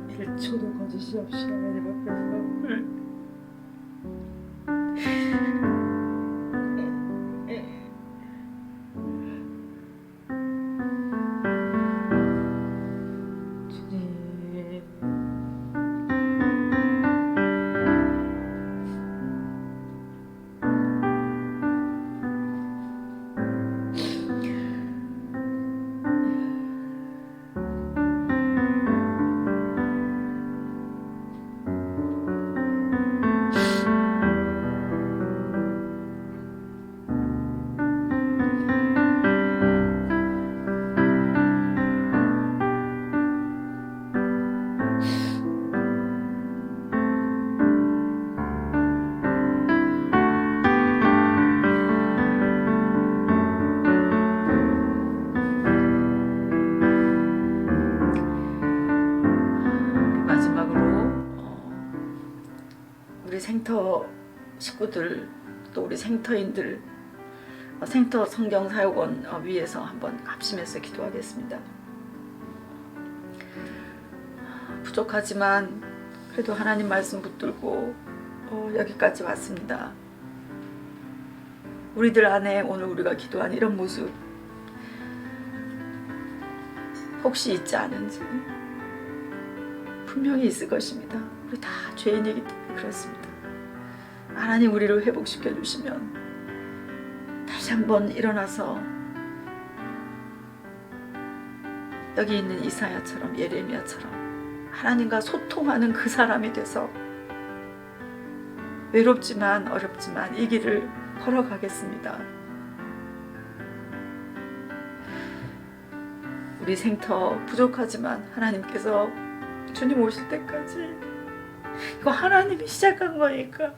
1초도 거짓이 없이 하나님 앞에서 생터 식구들 또 우리 생터인들 생터 성경 사역원 위에서 한번 합심해서 기도하겠습니다. 부족하지만 그래도 하나님 말씀 붙들고 여기까지 왔습니다. 우리들 안에 오늘 우리가 기도한 이런 모습 혹시 있지 않은지 분명히 있을 것입니다. 우리 다 죄인이기 때문에 그렇습니다. 하나님 우리를 회복시켜 주시면 다시 한번 일어나서 여기 있는 이사야처럼 예레미야처럼 하나님과 소통하는 그 사람이 돼서 외롭지만 어렵지만 이 길을 걸어가겠습니다. 우리 생터 부족하지만 하나님께서 주님 오실 때까지 이거 하나님이 시작한 거니까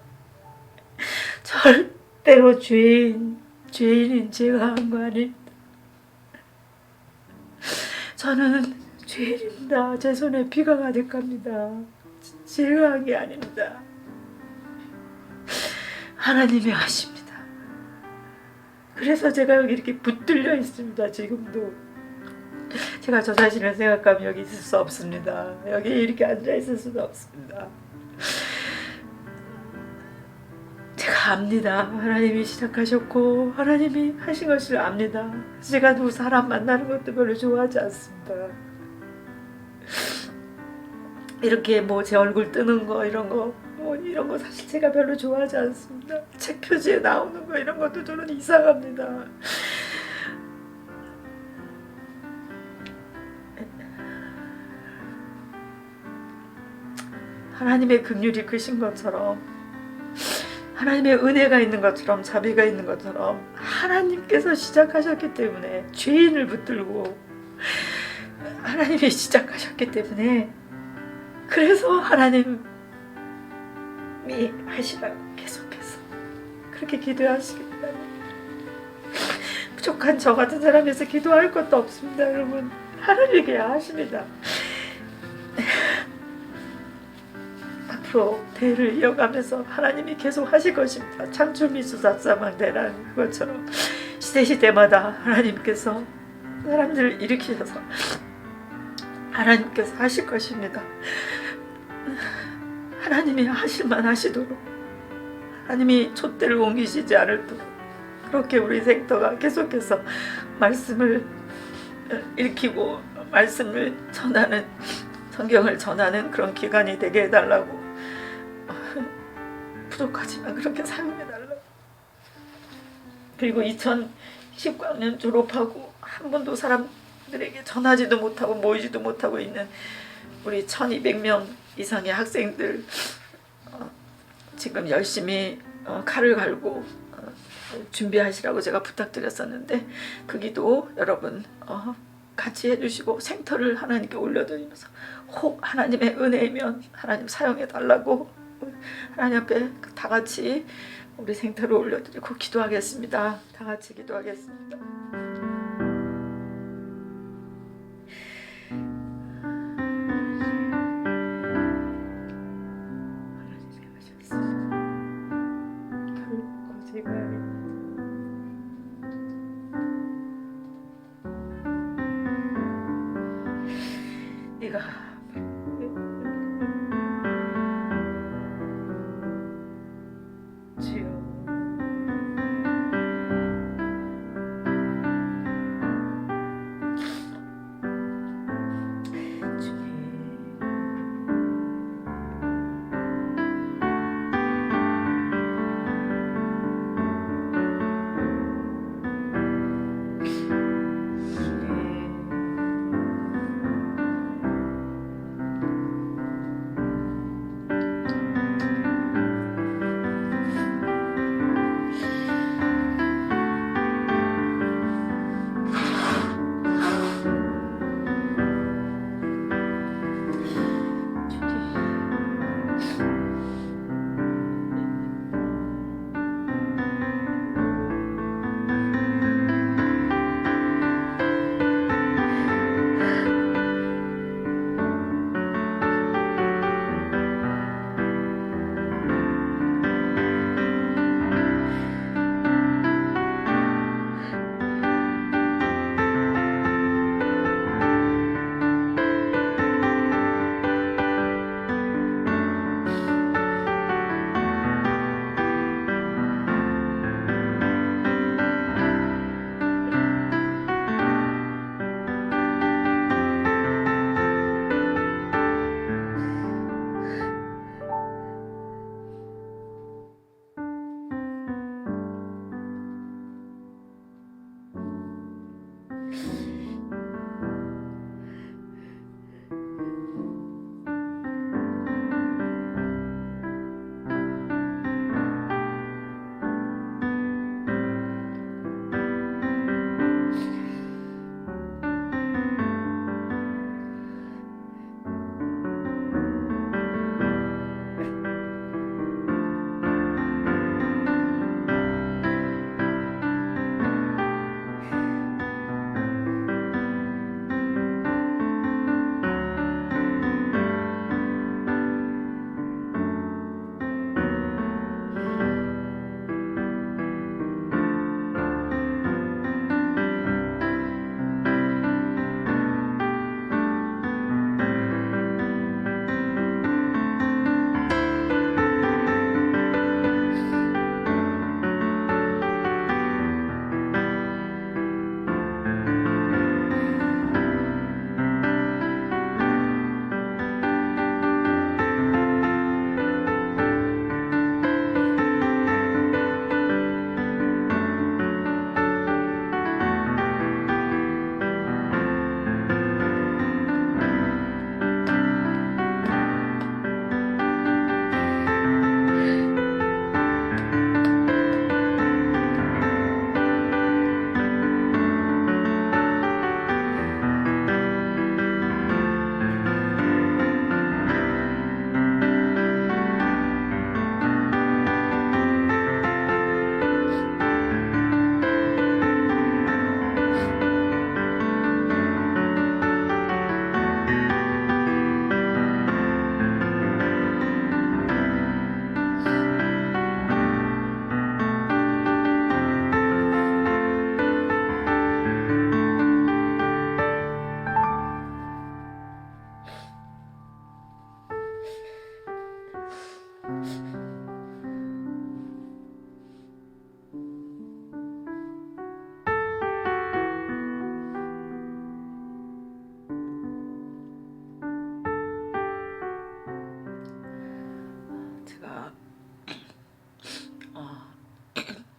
절대로 죄인인 제가 한 거 아닙니다. 저는 죄인입니다. 제 손에 피가 가득합니다. 제가 한 게 아닙니다. 하나님이 하십니다. 그래서 제가 여기 이렇게 붙들려 있습니다. 지금도 제가 저 자신을 생각하면 여기 있을 수 없습니다. 여기 이렇게 앉아 있을 수도 없습니다. 제가 압니다. 하나님이 시작하셨고 하나님이 하신 것을 압니다. 제가 누구 사람 만나는 것도 별로 좋아하지 않습니다. 이렇게 뭐 제 얼굴 뜨는 거 이런 거 사실 제가 별로 좋아하지 않습니다. 책 표지에 나오는 거 이런 것도 저는 이상합니다. 하나님의 긍휼이 크신 것처럼 하나님의 은혜가 있는 것처럼 자비가 있는 것처럼 하나님께서 시작하셨기 때문에 죄인을 붙들고 하나님이 시작하셨기 때문에 그래서 하나님이 하시라고 계속해서 그렇게 기도하시기 바랍니다. 부족한 저 같은 사람에서 기도할 것도 없습니다. 여러분 하나님께 하십니다. 앞으로 대를 이어가면서 하나님이 계속 하실 것입니다. 창조미수사사망대라는 것처럼 시대마다 하나님께서 사람들을 일으키셔서 하나님께서 하실 것입니다. 하나님이 하실만 하시도록 하나님이 촛대를 옮기시지 않을도록 그렇게 우리 생터가 계속해서 말씀을 읽히고 말씀을 전하는 성경을 전하는 그런 기간이 되게 해달라고 부족하지만 그렇게 사용해달라고 그리고 2019년 졸업하고 한 번도 사람들에게 전하지도 못하고 모이지도 못하고 있는 우리 1200명 이상의 학생들 지금 열심히 칼을 갈고 준비하시라고 제가 부탁드렸었는데 그 기도 여러분 같이 해주시고 생터를 하나님께 올려드리면서 혹 하나님의 은혜이면 하나님 사용해달라고 하나님 앞에 다 같이 우리 생터를 올려드리고 기도하겠습니다. 다 같이 기도하겠습니다. 하나님 하셨습니다. 결코 제가 네가 주여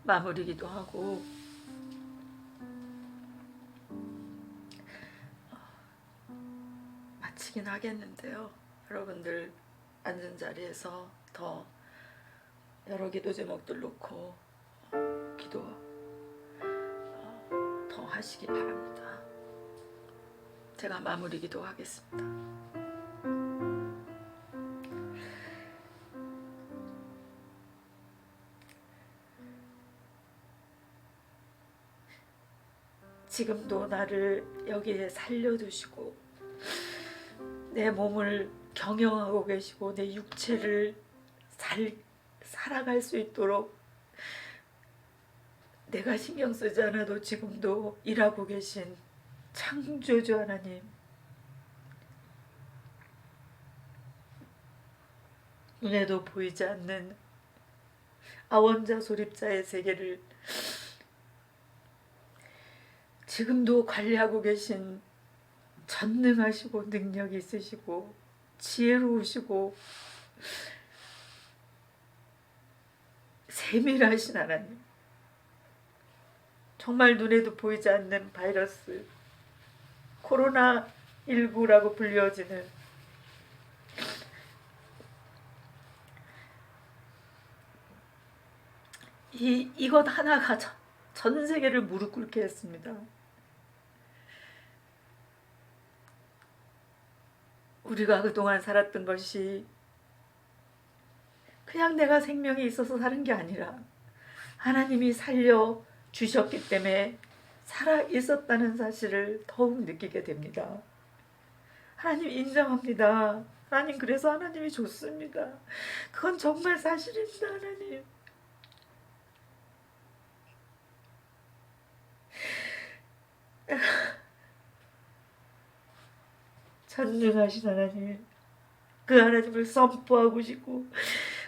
마무리기도 하고 마치긴 하겠는데요. 여러분들 앉은 자리에서 더 여러 기도 제목들 놓고 기도 더 하시기 바랍니다. 제가 마무리 기도하겠습니다. 지금도 나를 여기에 살려두시고 내 몸을 경영하고 계시고 내 육체를 살아갈 수 있도록 내가 신경 쓰지 않아도 지금도 일하고 계신 창조주 하나님, 눈에도 보이지 않는 아원자 소립자의 세계를 지금도 관리하고 계신 전능하시고 능력 있으시고 지혜로우시고 세밀하신 하나님, 정말 눈에도 보이지 않는 바이러스 코로나19라고 불려지는 이것 하나가 전 세계를 무릎 꿇게 했습니다. 우리가 그동안 살았던 것이 그냥 내가 생명이 있어서 사는 게 아니라 하나님이 살려 주셨기 때문에 살아 있었다는 사실을 더욱 느끼게 됩니다. 하나님 인정합니다. 하나님 그래서 하나님이 좋습니다. 그건 정말 사실입니다. 하나님. 전능하신 하나님, 그 하나님을 선포하고 싶고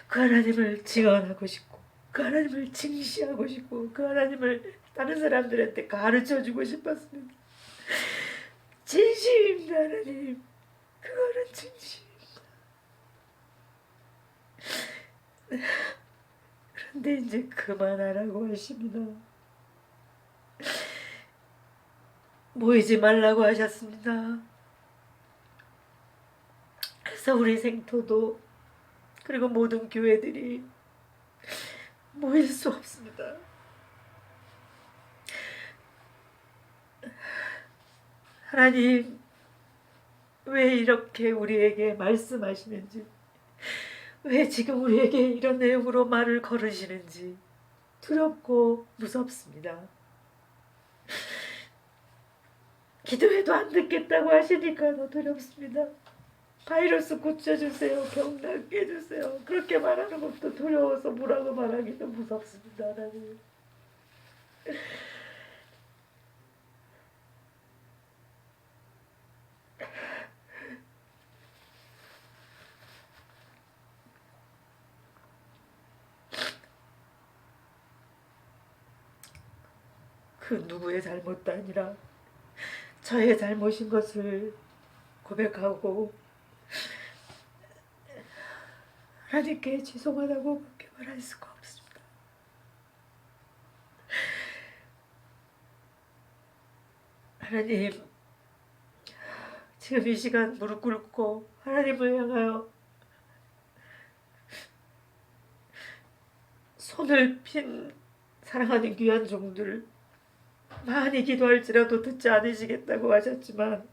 그 하나님을 증언하고 싶고 그 하나님을 증시하고 싶고 그 하나님을 다른 사람들한테 가르쳐주고 싶었습니다. 진심입니다. 하나님, 그거는 진심입니다. 그런데 이제 그만하라고 하십니다. 모이지 말라고 하셨습니다. 그래서 우리 생토도 그리고 모든 교회들이 모일 수 없습니다. 하나님, 왜 이렇게 우리에게 말씀하시는지, 왜 지금 우리에게 이런 내용으로 말을 걸으시는지 두렵고 무섭습니다. 기도해도 안 듣겠다고 하시니까 더 두렵습니다. 바이러스 고쳐주세요. 병 낫게 해주세요. 그렇게 말하는 것도 두려워서 뭐라고 말하기도 무섭습니다. 하나님. 그 누구의 잘못도 아니라 저의 잘못인 것을 고백하고 하나님께 죄송하다고 그렇게 말할 수가 없습니다. 하나님, 지금 이 시간 무릎 꿇고 하나님을 향하여 손을 핀 사랑하는 귀한 종들, 많이 기도할지라도 듣지 않으시겠다고 하셨지만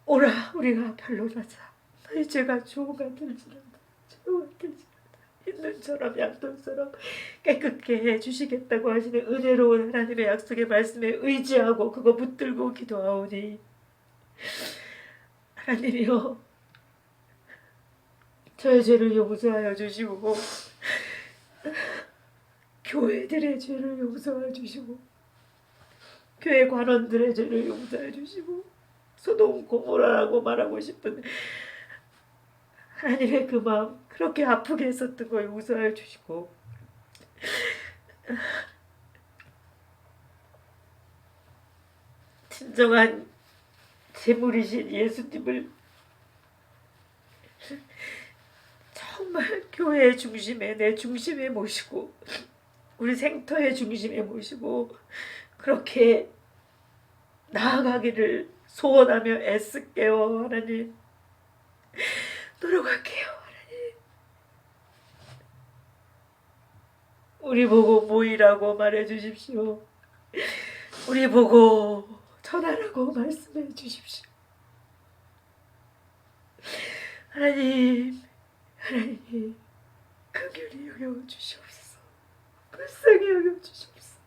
오라 우리가 변론하자. 너희 죄가 조가 들지라도 조가 들지라도 흰눈처럼 양털처럼 깨끗게 해주시겠다고 하시는 은혜로운 하나님의 약속의 말씀에 의지하고 그거 붙들고 기도하오니 하나님이여 저의 죄를 용서하여 주시고 교회들의 죄를 용서하여 주시고 교회 관원들의 죄를 용서해 주시고 소돔 고모라라고 말하고 싶은 하나님의 그 마음, 그렇게 아프게 했었던 걸 용서해 주시고 진정한 제물이신 예수님을 정말 교회의 중심에, 내 중심에 모시고 우리 생터의 중심에 모시고 그렇게 나아가기를 소원하며 애쓸게요. 하나님, 노력할게요. 하나님, 우리 보고 모이라고 말해 주십시오. 우리 보고 전하라고 말씀해 주십시오. 하나님, 하나님, 긍휼히 여겨 주시옵소서. 불쌍히 여겨 주시옵소서.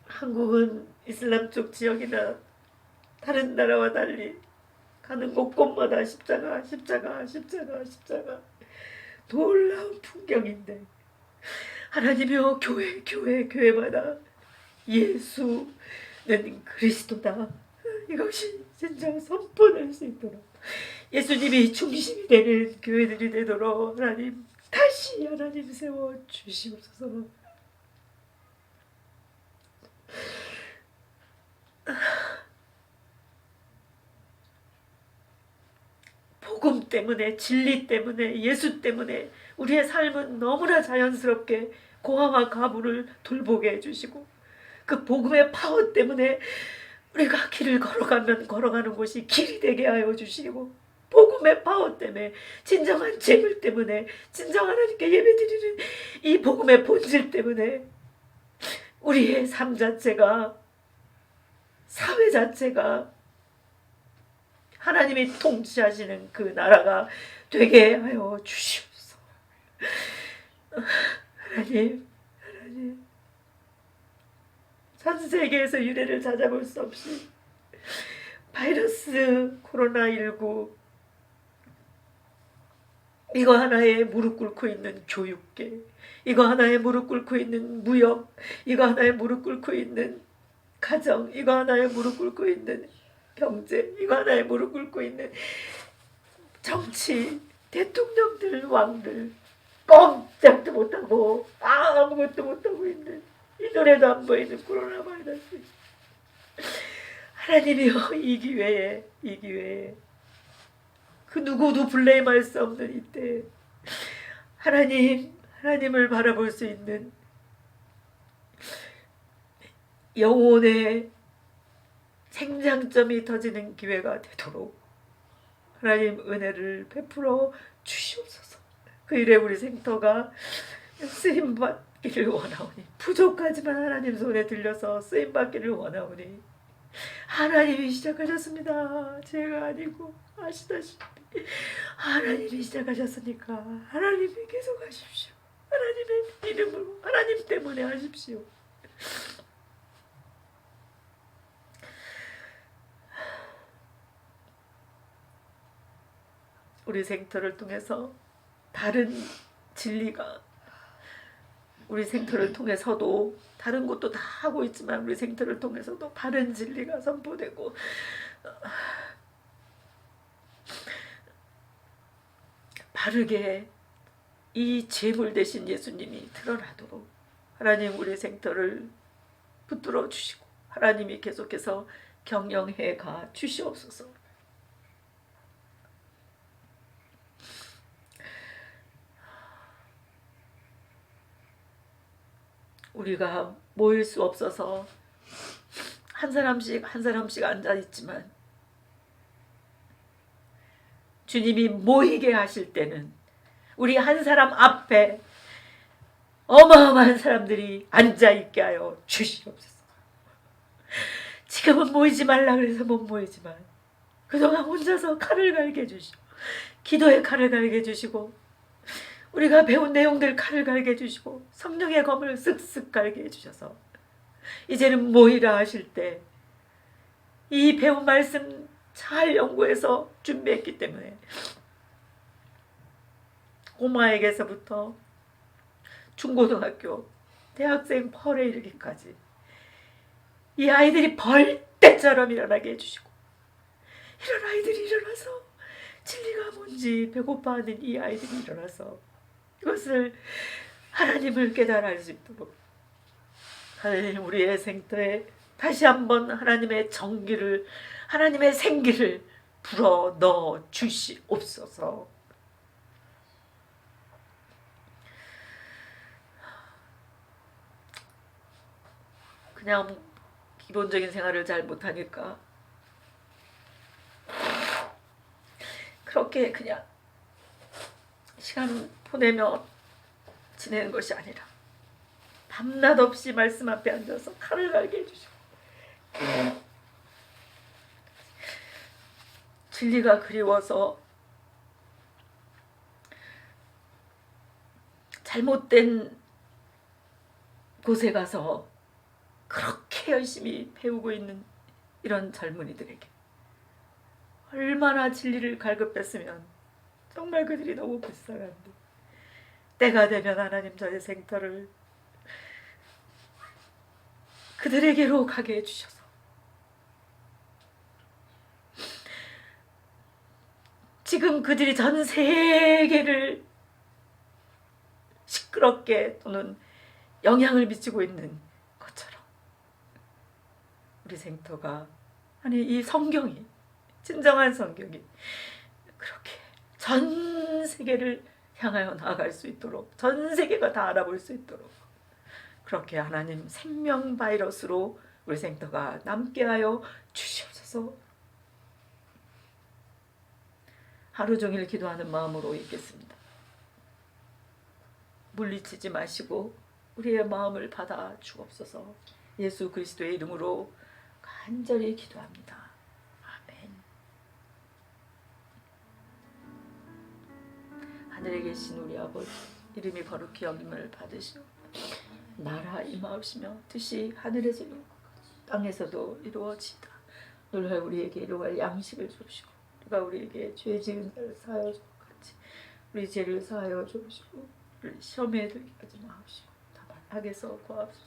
한국은 이슬람 쪽 지역이나 다른 나라와 달리 가는 곳곳마다 십자가, 십자가, 십자가, 십자가, 놀라운 풍경인데 하나님이여, 교회마다 예수는 그리스도다, 이것이 진짜 선포될 수 있도록, 예수님이 중심이 되는 교회들이 되도록 하나님 다시 하나님 세워 주시옵소서. 복음 때문에, 진리 때문에, 예수 때문에 우리의 삶은 너무나 자연스럽게 고아와 가부를 돌보게 해주시고, 그 복음의 파워 때문에 우리가 길을 걸어가면 걸어가는 곳이 길이 되게 하여 주시고, 복음의 파워 때문에, 진정한 재물 때문에, 진정한 하나님께 예배드리는 이 복음의 본질 때문에 우리의 삶 자체가, 사회 자체가 하나님이 통치하시는 그 나라가 되게 하여 주시옵소서. 하나님, 전 세계에서 유례를 찾아볼 수 없이 바이러스 코로나19, 이거 하나에 무릎 꿇고 있는 교육계, 이거 하나에 무릎 꿇고 있는 무역, 이거 하나에 무릎 꿇고 있는 가정, 이거 하나에 무릎 꿇고 있는 경제, 이거 하나에 무릎 꿇고 있는 정치, 대통령들, 왕들, 꼼짝도 못하고 아무것도 못하고 있는, 이 눈에도 안 보이는 코로나 바이러스. 하나님이여, 이 기회에 그 누구도 블레임할 수 없는 이때 하나님을 바라볼 수 있는 영혼의 생장점이 터지는 기회가 되도록 하나님 은혜를 베풀어 주시옵소서. 그 일에 우리 생터가 쓰임받기를 원하오니, 부족하지만 하나님 손에 들려서 쓰임받기를 원하오니, 하나님이 시작하셨습니다. 제가 아니고 아시다시피 하나님이 시작하셨으니까 하나님이 계속 하십시오. 하나님의 이름으로, 하나님 때문에 하십시오. 우리 생터를 통해서 다른 진리가, 우리 생터를 통해서도 다른 곳도 다 하고 있지만 우리 생터를 통해서도 바른 진리가 선포되고, 바르게 이 제물 대신 예수님이 드러나도록 하나님 우리 생터를 붙들어 주시고 하나님이 계속해서 경영해 가 주시옵소서. 우리가 모일 수 없어서 한 사람씩 앉아 있지만, 주님이 모이게 하실 때는 우리 한 사람 앞에 어마어마한 사람들이 앉아 있게 하여 주시옵소서. 지금은 모이지 말라 그래서 못 모이지만 그동안 혼자서 칼을 갈게 해주시고, 기도의 칼을 갈게 해주시고, 우리가 배운 내용들 칼을 갈게 해주시고, 성령의 검을 쓱쓱 갈게 해주셔서 이제는 모이라 하실 때 이 배운 말씀 잘 연구해서 준비했기 때문에 꼬마에게서부터 중고등학교, 대학생 펄에 이르기까지 이 아이들이 벌떼처럼 일어나게 해주시고, 이런 아이들이 일어나서 진리가 뭔지 배고파하는 이 아이들이 일어나서 이것을 하나님을 깨달아 알 수 있도록 하나님 우리의 생터에 다시 한번 하나님의 정기를, 하나님의 생기를 불어 넣어 주시옵소서. 그냥 기본적인 생활을 잘 못하니까 그렇게 그냥 시간 보내며 지내는 것이 아니라 밤낮 없이 말씀 앞에 앉아서 칼을 갈게 해주시고 진리가 그리워서 잘못된 곳에 가서 그렇게 열심히 배우고 있는 이런 젊은이들에게 얼마나 진리를 갈급했으면 정말 그들이 너무 불쌍한데 때가 되면 하나님 저의 생터를 그들에게로 가게 해주셔서 지금 그들이 전 세계를 시끄럽게 또는 영향을 미치고 있는 것처럼 우리 생터가 아니 이 성경이 진정한 성경이 그렇게 전 세계를 향하여 나아갈 수 있도록 전 세계가 다 알아볼 수 있도록 그렇게 하나님 생명 바이러스로 우리 생터가 남게 하여 주시옵소서. 하루 종일 기도하는 마음으로 있겠습니다. 물리치지 마시고 우리의 마음을 받아 주옵소서. 예수 그리스도의 이름으로 간절히 기도합니다. 아멘. 하늘에 계신 우리 아버지 이름이 거룩히 여김을 받으시오. 나라 임하옵시며 뜻이 하늘에서 이루어지고 땅에서도 이루어지다. 오늘 우리에게 일용할 양식을 주시고 우리가 우리에게 죄 지은 자를 사하여 줄 것 같이 우리 죄를 사하여 주시고 우리 시험에 들게 하지 마옵시고 다만 악에서 구하옵소서.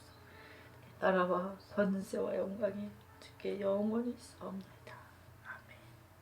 나라와 권세와 영광이 주께 영원히 있사옵나이다. 아멘.